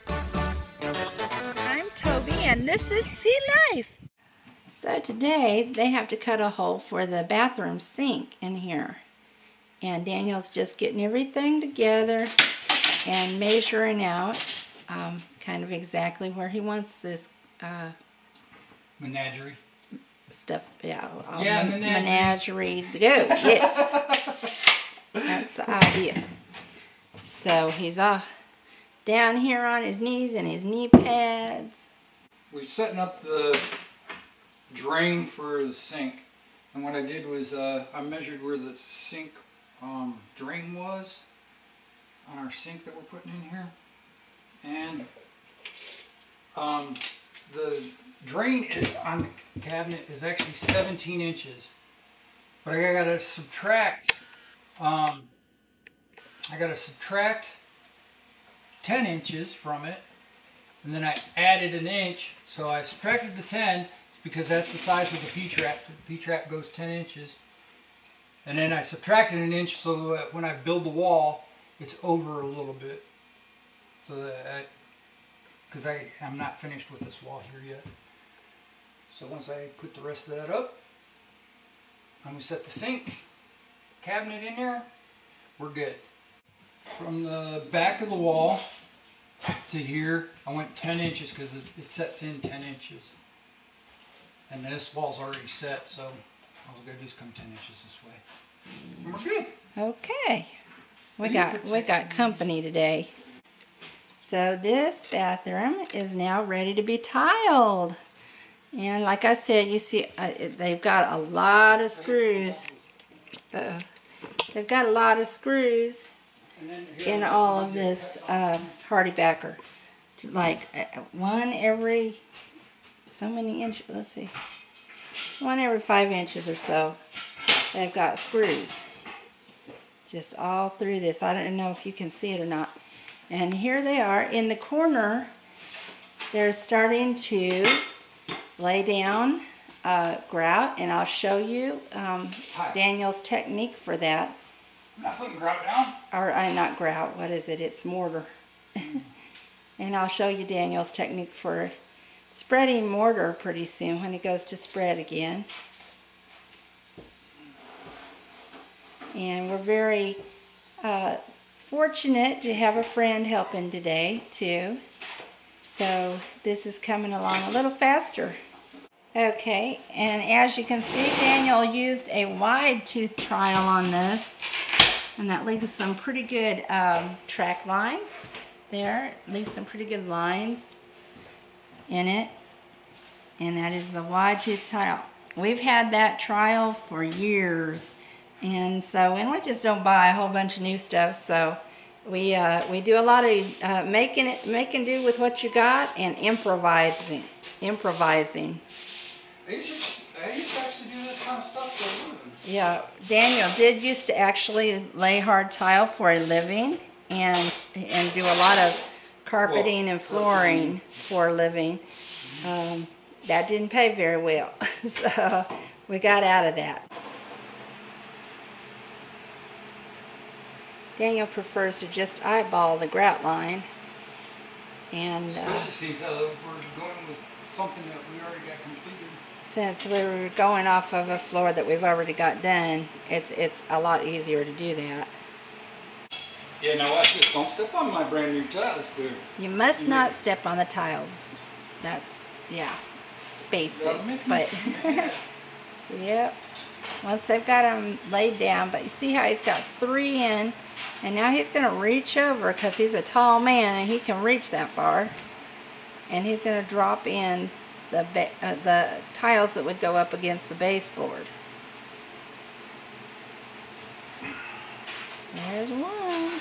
I'm Toby and this is Sea Life. So today they have to cut a hole for the bathroom sink in here. And Daniel's just getting everything together and measuring out kind of exactly where he wants this menagerie stuff. Yeah, menagerie to go. Yes. That's the idea. So he's down here on his knees and his knee pads. We're setting up the drain for the sink, and what I did was I measured where the sink drain was on our sink that we're putting in here, and the drain on the cabinet is actually 17 inches, but I gotta subtract 10 inches from it, and then I added an inch, so I subtracted the 10 because that's the size of the P-trap. The P-trap goes 10 inches, and then I subtracted an inch so that when I build the wall, it's over a little bit, so that because I'm not finished with this wall here yet. So once I put the rest of that up, I'm going to set the sink cabinet in there, we're good. From the back of the wall to here, I went 10 inches because it sets in 10 inches. And this wall's already set, so all we gotta do is come 10 inches this way. And we're good. Okay. We got company today. So this bathroom is now ready to be tiled. And like I said, you see they've got a lot of screws. They've got a lot of screws in all of this HardieBacker. Like one every so many inches, let's see. One every 5 inches or so. They've got screws. Just all through this. I don't know if you can see it or not. And here they are in the corner. They're starting to lay down grout, and I'll show you Daniel's technique for that. I'm not putting grout down. Or not grout, what is it? It's mortar. And I'll show you Daniel's technique for spreading mortar pretty soon when he goes to spread again. And we're very fortunate to have a friend helping today too. So this is coming along a little faster. Okay, and as you can see, Daniel used a wide tooth trowel on this, and that leaves some pretty good track lines there. Leaves some pretty good lines in it, and that is the wide tooth trowel. We've had that trowel for years, and we just don't buy a whole bunch of new stuff. So we do a lot of making do with what you got and improvising. I used to actually do this kind of stuff for a living. Yeah, Daniel did used to actually lay hard tile for a living and do a lot of carpeting and flooring for a living. That didn't pay very well, so we got out of that. Daniel prefers to just eyeball the grout line, and especially since we're going with something that we already got completed. Since we were going off of a floor that we've already got done, it's a lot easier to do that. Yeah, now watch this. Don't step on my brand new tiles there. You must not step on the tiles. That's, yeah, basic. But, yep. Once they've got them laid down, but you see how he's got 3 in, and now he's going to reach over because he's a tall man and he can reach that far. And he's going to drop in the tiles that would go up against the baseboard. There's one.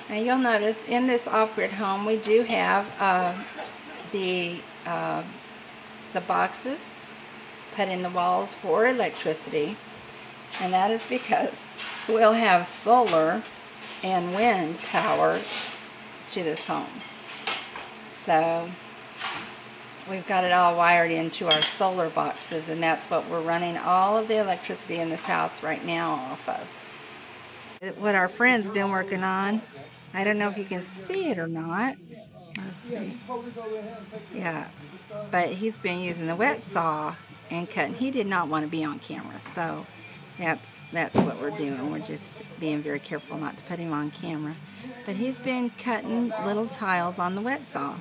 Now you'll notice in this off-grid home we do have the boxes put in the walls for electricity, and that is because we'll have solar and wind power to this home. So we've got it all wired into our solar boxes, and that's what we're running all of the electricity in this house right now off of. What our friend's been working on. I don't know if you can see it or not. Let's see. Yeah, but he's been using the wet saw and cutting. He did not want to be on camera, so that's what we're doing. We're just being very careful not to put him on camera. But he's been cutting little tiles on the wet saw.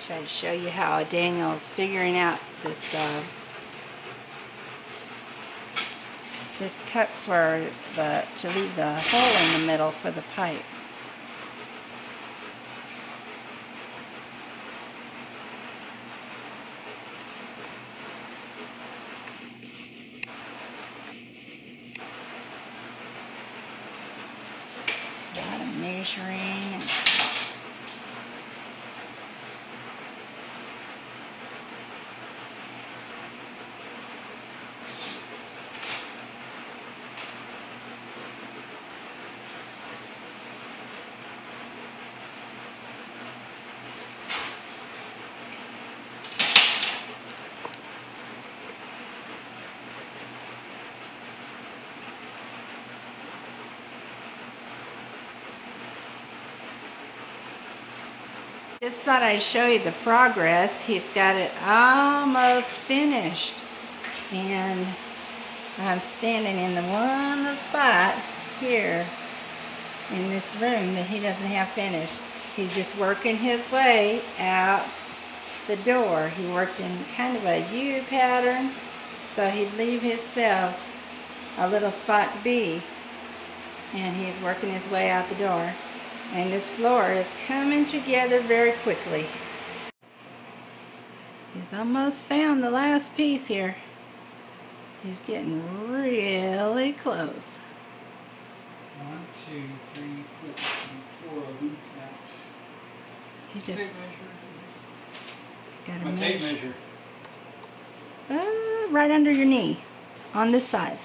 Try to show you how Daniel's figuring out this cut for to leave the hole in the middle for the pipe. A lot of measuring. Just thought I'd show you the progress. He's got it almost finished. And I'm standing in the one spot here in this room that he doesn't have finished. He's just working his way out the door. He worked in kind of a U pattern, so he'd leave himself a little spot to be. And he's working his way out the door. And this floor is coming together very quickly. He's almost found the last piece here. He's getting really close. 1, 2, 3, 4 of them. He just got A tape measure. Right under your knee, on this side.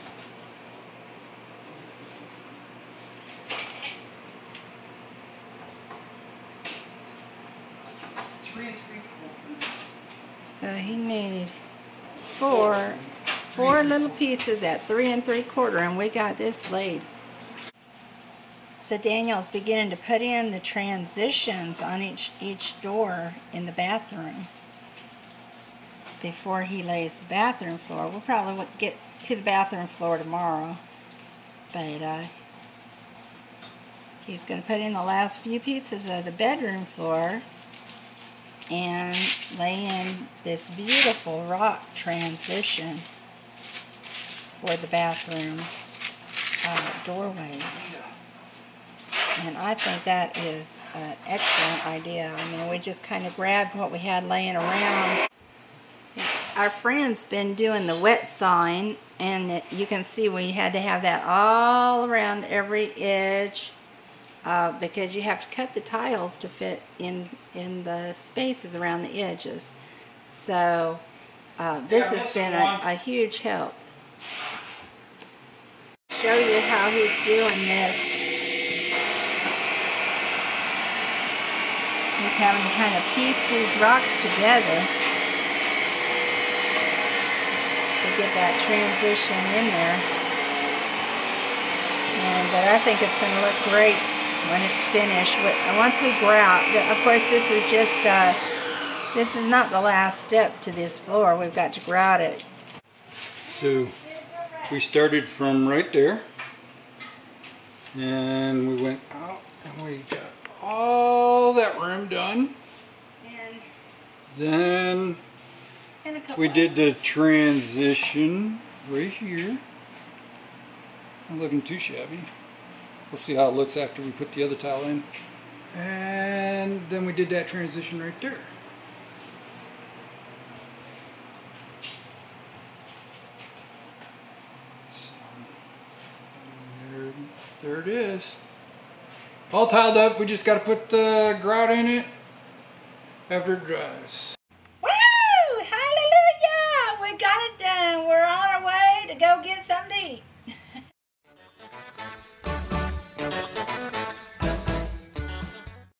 So he made four little pieces at 3 3/4, and we got this laid. So Daniel's beginning to put in the transitions on each door in the bathroom before he lays the bathroom floor. We'll probably get to the bathroom floor tomorrow, but he's going to put in the last few pieces of the bedroom floor and lay in this beautiful rock transition for the bathroom doorways. And I think that is an excellent idea. I mean, we just kind of grabbed what we had laying around. Our friend's been doing the wet sawing, and you can see we had to have that all around every edge. Because you have to cut the tiles to fit in the spaces around the edges. So this has been a huge help. Show you how he's doing this. He's having to kind of piece these rocks together to get that transition in there. But I think it's going to look great when it's finished. Once we grout, of course this is just, this is not the last step to this floor. We've got to grout it. So we started from right there, and we went out, and we got all that room done. And in a couple we did hours. the transition right here. Not looking too shabby. We'll see how it looks after we put the other tile in. And then we did that transition right there. So, there it is. All tiled up. We just got to put the grout in it after it dries.